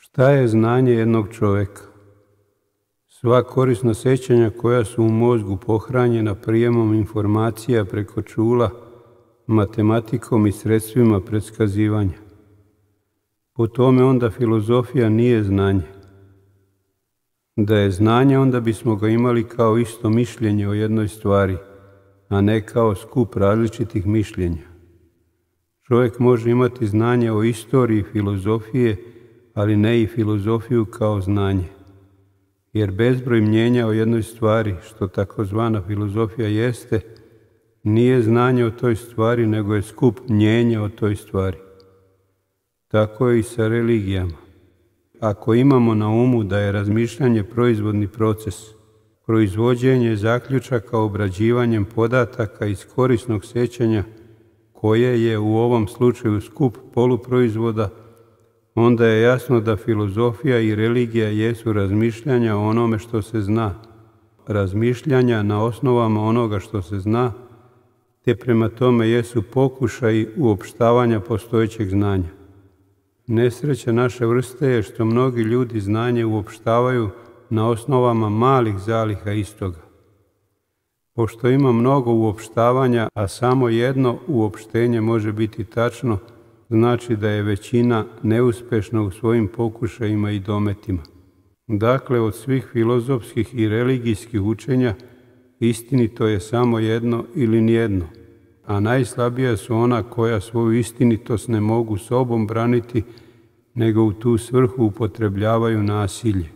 Šta je znanje jednog čovjeka? Sva korisna sjećanja koja su u mozgu pohranjena prijemom informacija preko čula, matematikom i sredstvima predskazivanja. Po tome onda filozofija nije znanje. Da je znanje, onda bismo ga imali kao isto mišljenje o jednoj stvari, a ne kao skup različitih mišljenja. Čovjek može imati znanje o istoriji filozofije, ali ne i filozofiju kao znanje. Jer bezbroj mnjenja o jednoj stvari, što takozvana filozofija jeste, nije znanje o toj stvari, nego je skup mnjenja o toj stvari. Tako je i sa religijama. Ako imamo na umu da je razmišljanje proizvodni proces, proizvođenje zaključaka obrađivanjem podataka iz korisnog sjećanja, koje je u ovom slučaju skup poluproizvoda, onda je jasno da filozofija i religija jesu razmišljanja o onome što se zna, razmišljanja na osnovama onoga što se zna, te prema tome jesu pokušaji uopštavanja postojećeg znanja. Nesreća naše vrste je što mnogi ljudi znanje uopštavaju na osnovama malih zaliha istoga. Pošto ima mnogo uopštavanja, a samo jedno uopštenje može biti tačno, znači da je većina neuspješna u svojim pokušajima i dometima. Dakle, od svih filozofskih i religijskih učenja istinito je samo jedno ili nijedno, a najslabija su ona koja svoju istinitost ne mogu sobom braniti, nego u tu svrhu upotrebljavaju nasilje.